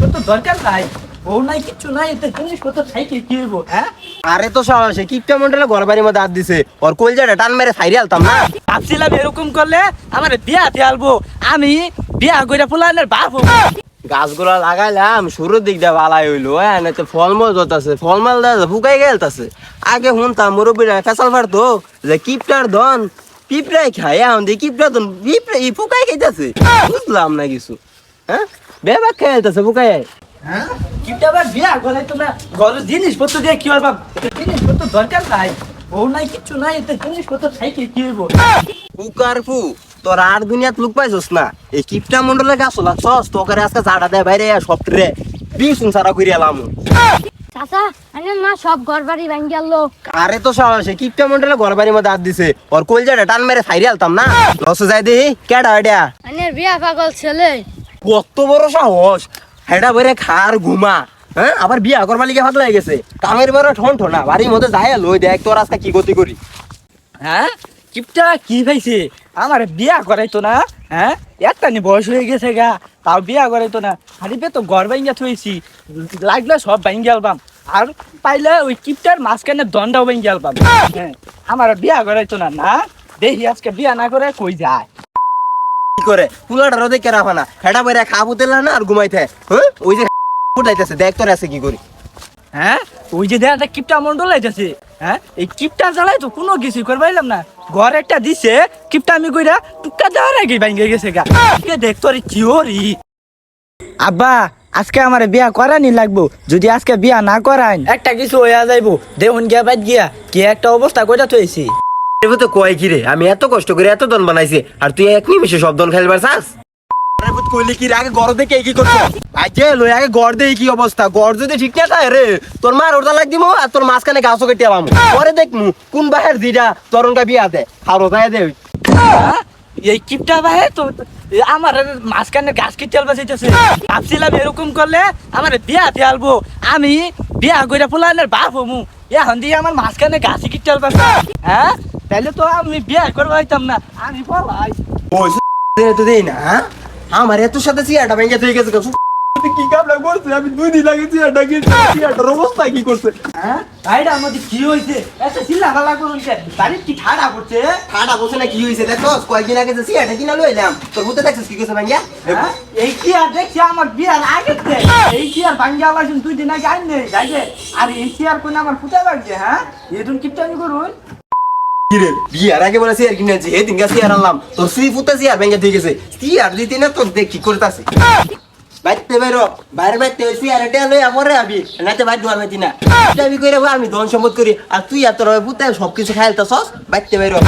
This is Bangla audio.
জিনিসপত্র দরকার নাই, বউ নাই কিচ্ছু নাই, এতে জিনিসপত্র থাইকে কি হইব? হ্যাঁ, আরে তো সে কিপটা মন্ডলে ঘর বাড়ির মধ্যে হাত দিছে, ওর কলজাটা টান মেরে সাইরে আলতাম না। ভাবছিলাম এরকম করলে আমার বিয়া ফেলবো, আমি বিয়া করে ফুলানের বাপ হবো। গাছগুলা লাগাইলাম শুরুর দিক দিয়ে ভালাই হইলো, হ্যাঁ না তো ফলমূল যতাছে, ফলমূল দেওয়া ফুকাই গেলতাছে। আগে শুনতাম মুরব্বীরা ফেসাল ফাড়তো যে কিপটার ধন পিঁপড়াই খায়, এখন দিয়ে কিপটার ধন পিঁপড়ে ফুকাই খাইতেছে, বুঝলাম না কিছু। হ্যাঁ, বেবাক খাইতেছে ফুকাই। হ্যাঁ, কিপটা আবার বিয়া করে তো না, ঘরের জিনিসপত্র দিয়ে কি করবা? জিনিসপত্র দরকার নাই, বউ নাই কিচ্ছু নাই, এতে জিনিসপত্র থাইকে কি হইব? ফুকার ফু, তোর আর দুনিয়াত লুক পাইছস না, এই কিপটা মন্ডলের গাছ লাগছস, তোকে আজকে ঝাড়া দেয় বাইরে সপ্তাহে বিছুন সারা করে এলাম। চাচা আনের মা সব ঘর বাড়ি ভাঙি গেল। আরে তো সে কিপটা মন্ডলে ঘর বাড়ির মধ্যে হাত দিছে, ওর কলজাটা টান মেরে সাইরে আলতাম না। লসে যাই দেখি কেডা এটা, আনের বিয়া পাগল ছেলে। কত বড় সাহস, হেডা বেড়ে খার ঘুমা। হ্যাঁ, আবার বিয়া করবার লিগে ভাগ লাগে গেছে, কামের বেড়ে ঠন ঠনা বাড়ির মধ্যে যাই লই দেখ তোর আজকে কি গতি করি। হ্যাঁ, কিপটা কি ভাইছে আমার বিয়া করাইতো না? হ্যাঁ, একটা নি বয়স হয়ে গেছে গা, তাও বিয়া করাইতো না। হারিবে তো ঘর ভাঙ্গা থইছি, লাগলে সব ভাঙ্গি আলবাম, আর পাইলে ওই কিপটার মাঝখানে দন্ডাও ভাঙ্গি আলবাম। হ্যাঁ, আমার বিয়া করাইতো না। না দেখি আজকে বিয়া না করে কই যায়। কি করে পুলাটা রোদে কেরা ফানা, হেডা বেড়ে খা পুতেলা না আর ঘুমাইতে। হ্যাঁ, ওই যে ফুটাইতেছে দেখ তোর আছে কি করি। হ্যাঁ, ওই যে দেখা কিপটা মন্ডল আইতেছে। হ্যাঁ, এই কিপটা জ্বালাই তো কোনো কিছু করবাইলাম না, ঘর একটা দিছে কিপটা আমি কইরা টুকা দেওয়ার আগে ভাঙ্গে গেছে গা। দেখ তোর কি হরি। আব্বা, আজকে আমার বিয়া করানি লাগবো, যদি আজকে বিয়া না করাইন একটা কিছু হইয়া যাইবো। দেখুন গিয়া বাইত গিয়া কি একটা অবস্থা কইরা থইছি। এবার তো কয় কি রে, আমি এত কষ্ট করে এত দন বানাইছি, আর তুই এক নিমিষে সব দন খেলবার চাস? কইলি কি রে, আগে গড় দেখে কি করছো? আজকে লই আগে গড় দেখি কি অবস্থা, গড় যদি ঠিক না থাকে রে তোর মার ওটা লাগ দিমু, আর তোর মাঝখানে গাছও কেটে আলাম, পরে দেখমু কোন বাহের দিটা তরঙ্গা বিয়া দে হারো তাই দে। এই কিপটা ভাই তো আমার মাঝখানে গাছ কেটে আলবা চাইতেছে। ভাবছিলাম এরকম করলে আমার বিয়া ফেলবো, আমি বিয়া করে ফুলানের বাপ হমু, এখন দিয়ে আমার মাঝখানে গাছ কেটে আলবা। হ্যাঁ, তাহলে তো আমি বিয়া করবো হইতাম না, আমি বলাই তো দেই না। হ্যাঁ, আমার এত সাথে চেয়ারটা ভেঙে তুই গেছে কি কামলা করছে, আমি 2 দিন আগে চেয়ারটার অবস্থা কি করছে। হ্যাঁ, ভাইটা আমাদের কি হয়েছে? এত চিল্লা ফালা করুন কে? বাড়ির কি ঠাডা করছে? ঠাডা বসে না কি হয়েছে দেখো, কয়েকদিন আগে যে চেয়ারটা কিনা লইলাম তোর বুঝতে দেখছিস কি করছে ভাইয়া। হ্যাঁ, এই কি আর দেখছি আমার বিয়ার আগে এই কি আর ভাঙ্গা আলাইছেন 2 দিন আগে আইন নেই যাইছে, আর এই কি আর কোন আমার ফুটা লাগছে? হ্যাঁ, এদুন কিপটানি করুন। কি রে, বিয়ার আগে বলে চেয়ার কিনেছি, এই দিন চেয়ার আনলাম তোর শ্রী ফুটা চেয়ার ভেঙে দিয়ে গেছে, চেয়ার দিতে না তোর দেখ কি করতেছে। বাইতে বাইরো বাইরে বাইতে চেয়ার এটা লই আমরে আবি নাতে বাইর দুয়ার বাইতি না, আমি কইরা আমি ধন সম্পদ করি, আর তুই আর তোর ফুটা সবকিছু খাইলতাছস, বাইতে বাইরো।